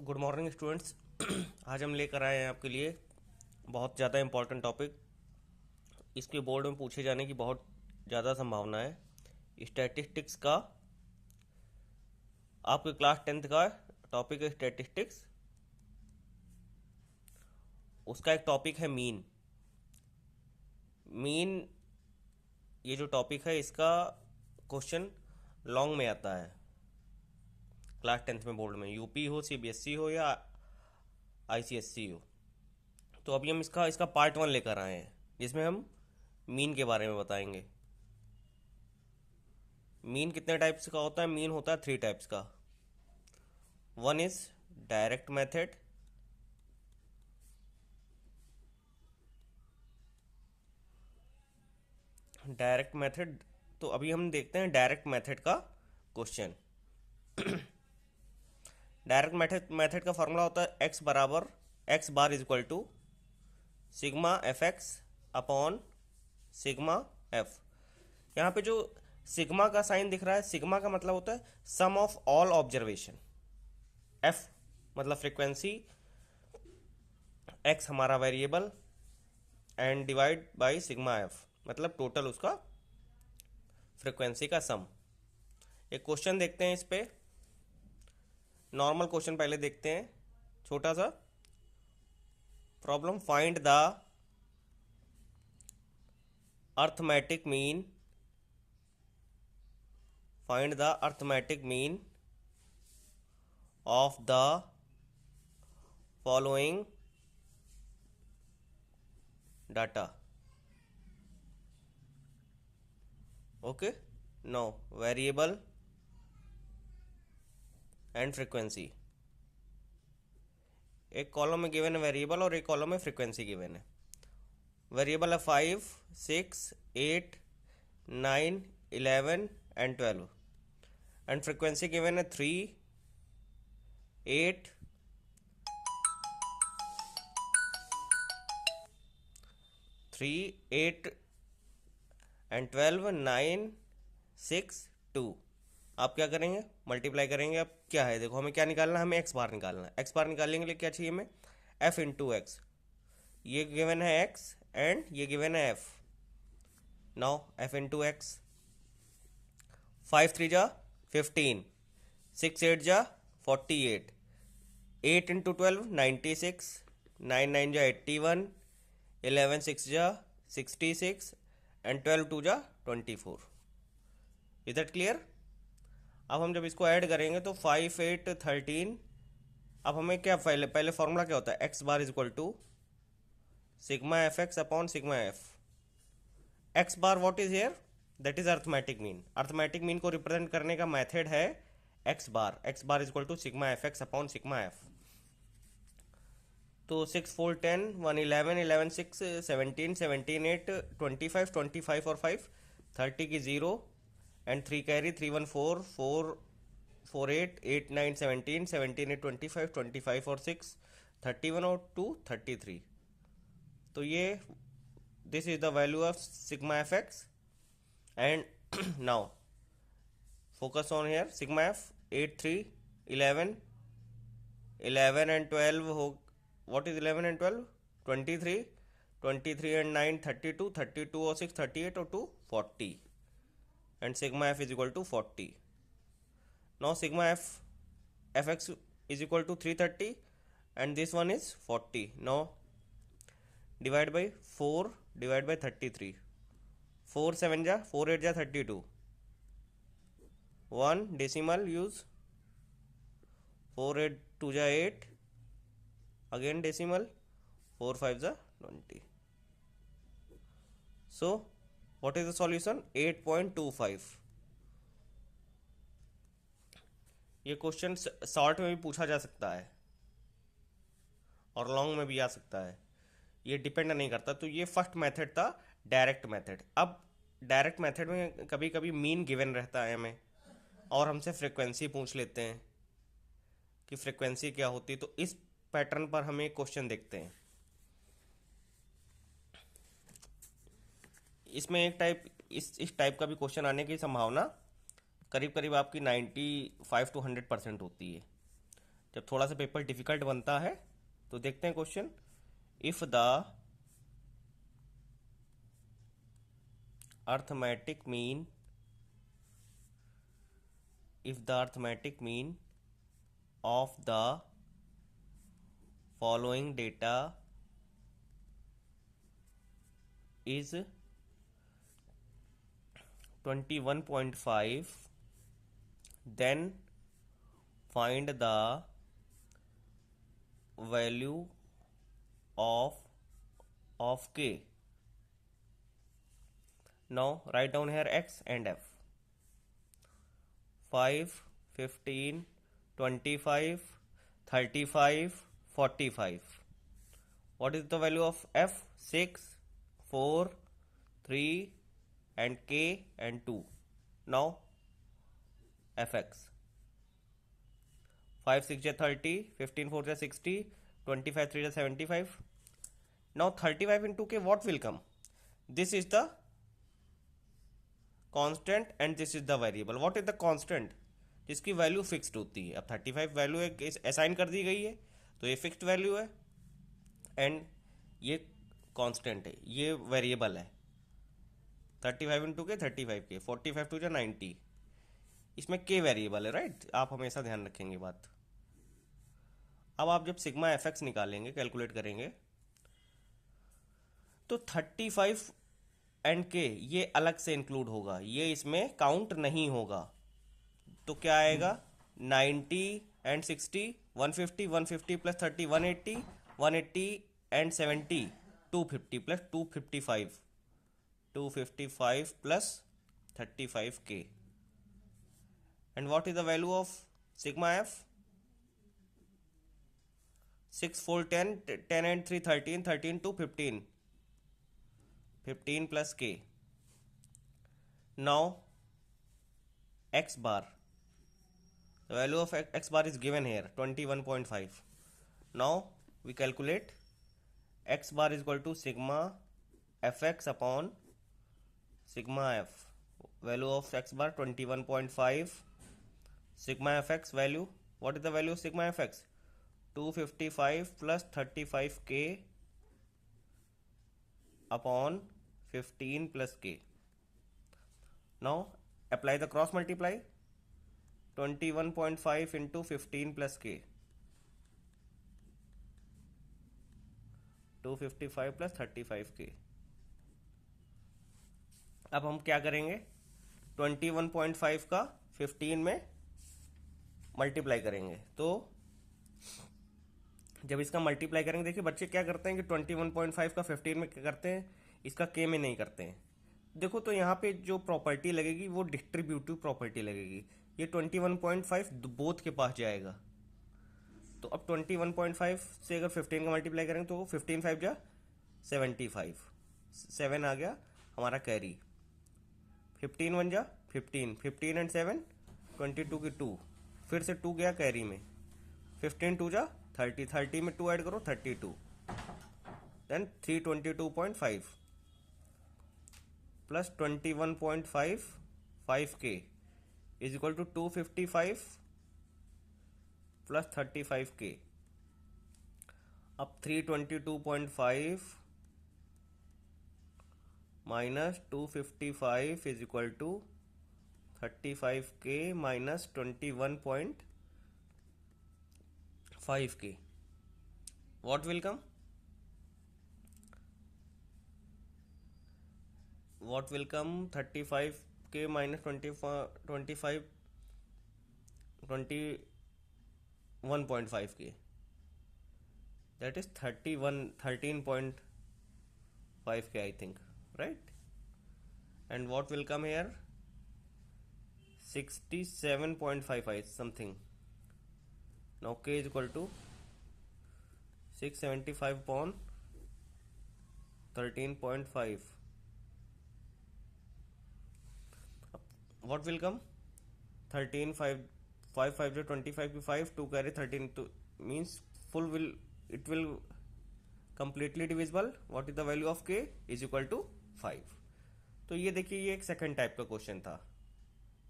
Good morning students. आज हम लेकर आए हैं आपके लिए बहुत ज़्यादा इम्पोर्टेंट टॉपिक। इसके बोर्ड में पूछे जाने की बहुत ज़्यादा संभावना है। स्टैटिस्टिक्स का, आपके क्लास 10th का टॉपिक है स्टैटिस्टिक्स। उसका एक टॉपिक है मीन। मीन ये जो टॉपिक है इसका क्वेश्चन लॉन्ग में आता है क्लास 10th में बोर्ड में, यूपी हो, सीबीएसई हो या आईसीएसई हो। तो अभी हम इसका इसका पार्ट 1 लेकर आए हैं जिसमें हम मीन के बारे में बताएंगे। मीन कितने टाइप्स का होता है? मीन होता है 3 टाइप्स का। One is direct method, direct method. तो अभी हम देखते हैं डायरेक्ट मेथड का क्वेश्चन। डायरेक्ट मेथड का फॉर्मूला होता है एक्स बराबर x bar is equal to sigma f x upon sigma f. यहाँ पे जो सिग्मा का साइन दिख रहा है, सिग्मा का मतलब होता है सम ऑफ ऑल ऑब्जर्वेशन। एफ मतलब फ्रीक्वेंसी, एक्स हमारा variable, and divide by sigma F मतलब टोटल उसका फ्रीक्वेंसी का सम। एक क्वेश्चन देखते हैं इस पे। नॉर्मल क्वेश्चन पहले देखते हैं, छोटा सा problem. Find the arithmetic mean, find the arithmetic mean of the following data. Okay, now variable and frequency। एक कॉलम में गिवन है वेरिएबल और एक कॉलम में फ्रीक्वेंसी गिवन है। वेरिएबल है 5, 6, 8, 9, 11 एंड 12 एंड फ्रीक्वेंसी गिवन है 3, 8, 3, 8 एंड 12, 9, 6, 2। आप क्या करेंगे? मल्टीप्लाई करेंगे। अब क्या है, देखो हमें क्या निकालना है, हमें एक्स बार निकालना है। एक्स बार निकालने के लिए क्या चाहिए हमें? F into x. ये गिवन है एक्स एंड ये गिवन है F. Now F into x, 5 3 जा 15, 6 8 जा 48, 8 इंटू 12 96, 9 9 जा 81, 11 6 जा 66 एंड 12 2 जा 24। Is that clear? अब हम जब इसको ऐड करेंगे तो 5 8 13। अब हमें क्या, पहले पहले फॉर्मूला क्या होता है? X bar is equal to sigma f x upon sigma f. X bar what is here? That is arithmetic mean. Arithmetic mean को रिप्रेजेंट करने का मेथड है x bar. X bar is equal to sigma f x upon sigma f. तो 6 4 10, 1 11, 11 6 17, 17 8 25, 25 और 5 30 की 0 and 3 carry, 3 1 4 4 4 8 8 9 17, 17 8 25, 25 और 6 31 और 2 33। तो ये this is the value of sigma f x and now focus on here sigma f. 8 3 11, 11 and 12 हो, what is 11 and 12? 23, 23 and 9 32, 32 और 6 38 और 2 40 and sigma F is equal to 40। Now sigma F F X is equal to 330 and this one is 40। Now divide by 4 divide by 33। 4 7 जा 4 8 जा 32, 1 decimal use, 4 8 2 जा 8, again decimal, 4 5 जा 20। so what is the solution? 8.25। ये question short में भी पूछा जा सकता है और लॉन्ग में भी आ सकता है, ये डिपेंड नहीं करता। तो ये फर्स्ट मेथड था डायरेक्ट मेथड। अब डायरेक्ट मेथड में कभी कभी मीन गिवन रहता है हमें और हमसे फ्रीक्वेंसी पूछ लेते हैं कि फ्रीक्वेंसी क्या होती है। तो इस पैटर्न पर हम एक क्वेश्चन देखते हैं। इसमें एक टाइप इस टाइप का भी क्वेश्चन आने की संभावना करीब करीब आपकी 95 to 100% होती है। जब थोड़ा सा पेपर डिफिकल्ट बनता है तो देखते हैं question. If the arithmetic mean of the following data is 21.5, then find the value of k. Now write down here x and f. 5, 15, 25, 35, 45. What is the value of f? 6, 4, 3 and k and 2. Now fx. 5 6 is 30, 15 4 is 60, 25 3 is 75. Now 35 into k, what will come? This is the constant and this is the variable. What is the constant? जिसकी value fixed होती है। अब 35 value assign कर दी गई है तो ये fixed value है एंड ये कांस्टेंट है, ये वेरिएबल है। 35 इंटू के 35 के 45 टू जा 90, इसमें के वेरिएबल है, राइट। आप हमेशा ध्यान रखेंगे बात। अब आप जब सिग्मा एफ एक्स निकालेंगे, कैलकुलेट करेंगे, तो 35 एंड के ये अलग से इंक्लूड होगा, ये इसमें काउंट नहीं होगा। तो क्या आएगा? 90 and 60 150, 150 plus 30 180, 180 and 70 250 plus 255, 255 plus 35 के। And what is the value of sigma F? 6 4 10, 10 and 3 13, 13 to 15, 15 plus k. Now x bar, the value of x bar is given here 21.5. Now we calculate x bar is equal to sigma fx upon sigma f. Value of x bar 21.5. Sigma fx value, what is the value of sigma fx? 255 plus 35k upon 15 plus k. Now apply the cross multiply. 21.5 into 15 plus k, 255 plus 35k. अब हम क्या करेंगे? 21.5 का 15 में multiply करेंगे। तो जब इसका मल्टीप्लाई करेंगे, देखिए बच्चे क्या करते हैं कि 21.5 का 15 में क्या करते हैं, इसका k में नहीं करते हैं। देखो तो यहाँ पे जो प्रॉपर्टी लगेगी वो डिस्ट्रीब्यूटिव प्रॉपर्टी लगेगी। ये 21.5 बोथ के पास जाएगा। तो अब 21.5 से अगर 15 का मल्टीप्लाई करेंगे तो 15 5 जा 75, 7 आ गया हमारा कैरी। 15 1 जा 15, 15 एंड 7 22 की 2, फिर से 2 गया कैरी में। 15 2 जा 30, 30 में 2 ऐड करो 32, then 322.5 plus 21.5 5k is equal to 255 plus 35k. अब 322.5 minus 255 is equal to 35k minus 21.5k. What will come? What will come? 35k minus 25 21.5k, that is 13.5k I think, right? And what will come here? 67.55 something. Now k is equal to 675 upon 13.5. What will come? 13 5 5 5 to 25 5 2 carry 13 to means full will it will completely divisible. What is the value of k? Is equal to 5. तो ये देखिए, ये एक second type का question था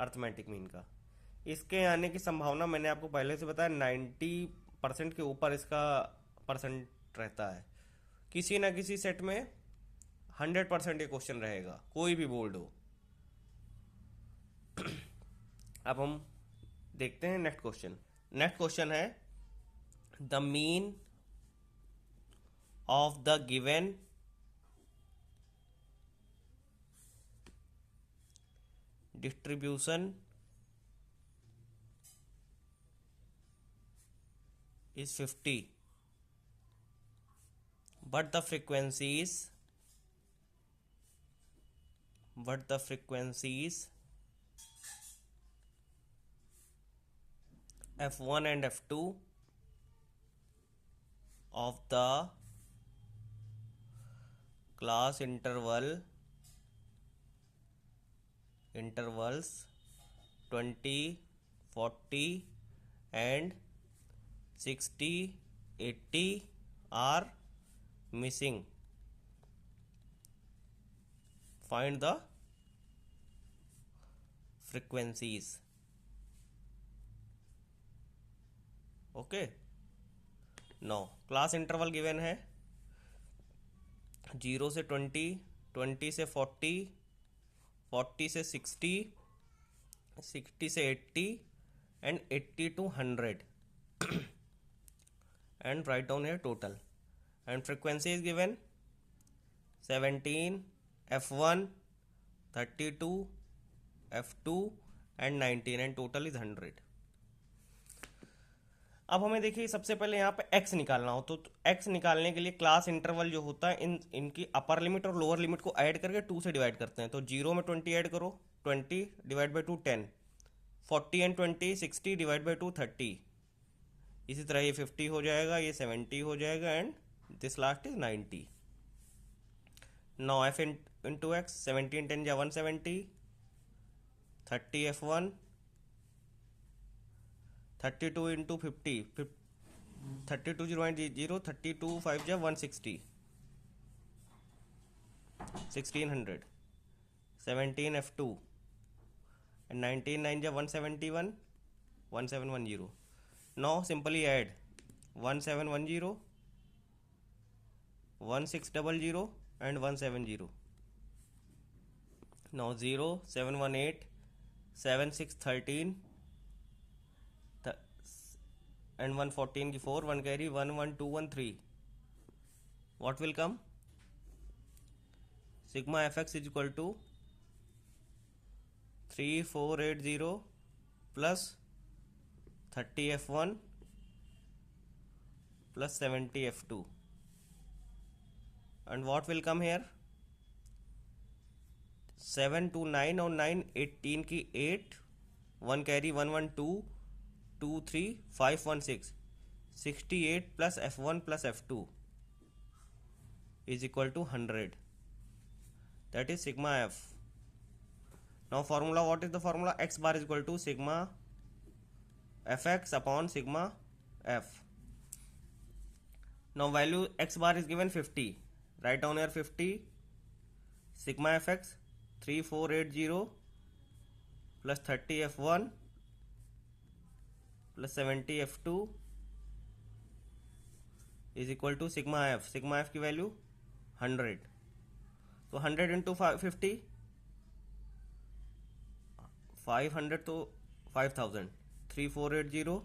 arithmetic mean का। इसके आने की संभावना मैंने आपको पहले से बताया 90% के ऊपर इसका परसेंट रहता है। किसी ना किसी सेट में 100% ये क्वेश्चन रहेगा, कोई भी बोर्ड हो। अब हम देखते हैं नेक्स्ट क्वेश्चन। नेक्स्ट क्वेश्चन है the mean of the given distribution is 50 but the frequencies f1 and f2 of the class intervals 20, 40 and 60, 80 are missing. Find the frequencies. Okay. Now class interval given है 0 से 20, 20 से 40, 40 से 60, 60 से 80 and 80 to 100 and write down here total. And frequency is given 17, f1, 32, f2 and 19 and total is 100. अब हमें देखिए सबसे पहले यहाँ पे x निकालना हो तो x निकालने के लिए क्लास इंटरवल जो होता है इनकी अपर लिमिट और लोअर लिमिट को ऐड करके 2 से डिवाइड करते हैं। तो 0 में 20 ऐड करो, 20 divide by 2 10, 40 and 20 60 divide by 2 30, इसी तरह ये 50 हो जाएगा, ये 70 हो जाएगा and this last is 90। Now f into x 17 10 जा 170, 30 f1, 32 इंटू 50, 32 0, 32 5 जा 160, 1600, 17 f2 and 19 9 जा 171, 1710. Now simply add 1710, 1600 and 170. Now 0 718 7613 and 114 की 4 1 carry 11213. What will come? Sigma fx is equal to 3480 plus 30 f1 plus 70 f2. And what will come here? 7 to 9 और 9 18 की 8 1 carry 112 2 3 5 1 6 68 plus f1 plus f2 is equal to 100. That is sigma f. Now formula, what is the formula? X bar is equal to sigma fx upon sigma f. Now value x bar is given 50. Write down here 50. Sigma fx 3480 plus 30 f1 plus 70 f2 is equal to sigma f. Sigma f की value 100. तो 100 into 50, 500 तो 5000, 3480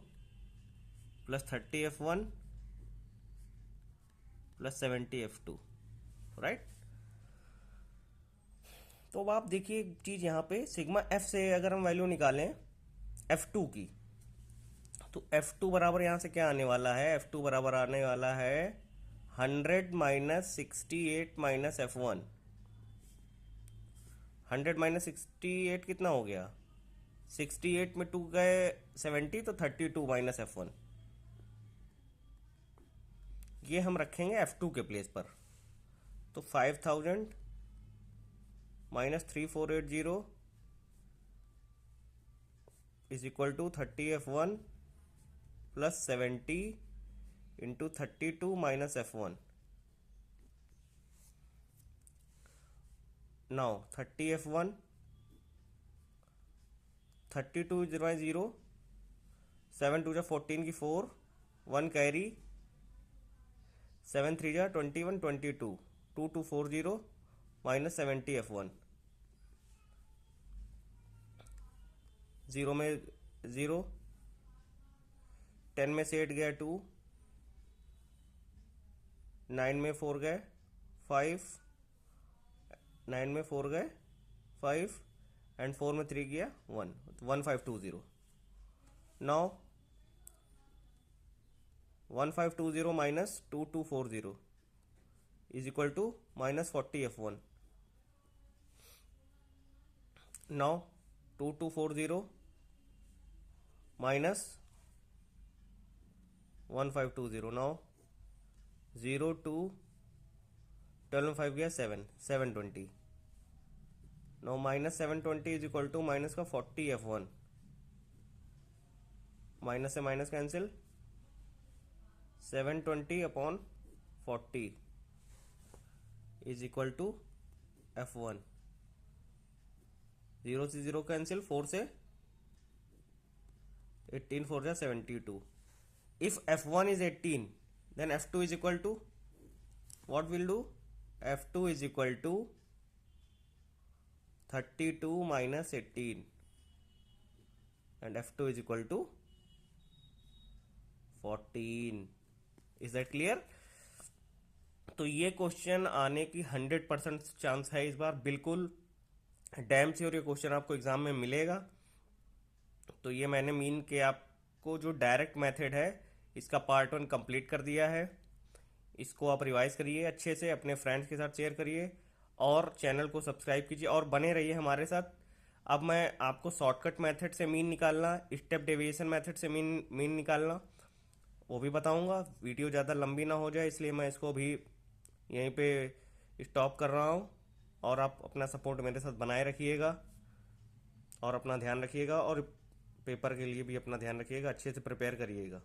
plus 30 f1 plus 70 f2, right. तो अब आप देखिए एक चीज़ यहाँ पे सिग्मा f से अगर हम वैल्यू निकालें f2 की, तो f2 बराबर यहाँ से क्या आने वाला है? f2 बराबर आने वाला है 100 माइनस 68 माइनस f1। 100 माइनस 68 कितना हो गया? 68 में 2 गए 70, तो 32 माइनस f1। ये हम रखेंगे f2 के प्लेस पर। तो 5000 minus 3480 is equal to 30 f1 plus 70 into 32 minus f1। Now 30 f1 32 is by 0, 7 2 जा 14 की 4, 1 कैरी, 7 3 जा 21 22, 2 2 4 0 माइनस 70 F1, 0 में 0, 10 में से 8 गया 2, 9 में 4 गए 5, 9 में 4 गए 5 एंड 4 में 3 गया 1, 1520. Now 1520 minus 2240 is equal to minus 40 F1. Now 2240 minus 1520. Now 0 2 12 5 गया 7, 720. Now minus 720 is equal to minus का 40 F1, माइनस से minus cancel, 720 upon 40 is equal to F1. 0 से 0 कैंसिल, 4 से 18 4 जा 72. If F1 is 18, then F2 is equal to, what we'll do? F2 is equal to 32 minus 18 and F2 is equal to 14. Is that clear? तो ये question आने की 100% chance है इस बार, बिल्कुल डैम श्योर ये क्वेश्चन आपको एग्जाम में मिलेगा. तो ये मैंने मीन के आपको जो डायरेक्ट मेथड है इसका पार्ट 1 कंप्लीट कर दिया है. इसको आप रिवाइज करिए अच्छे से, अपने फ्रेंड्स के साथ शेयर करिए और चैनल को सब्सक्राइब कीजिए और बने रहिए हमारे साथ. अब मैं आपको शॉर्टकट मेथड से मीन निकालना, स्टेप डेविएशन मेथड से मीन निकालना वो भी बताऊंगा. वीडियो ज़्यादा लंबी ना हो जाए इसलिए मैं इसको भी यहीं पे स्टॉप कर रहा हूँ. और आप अपना सपोर्ट मेरे साथ बनाए रखिएगा और अपना ध्यान रखिएगा और पेपर के लिए भी अपना ध्यान रखिएगा, अच्छे से प्रिपेयर करिएगा.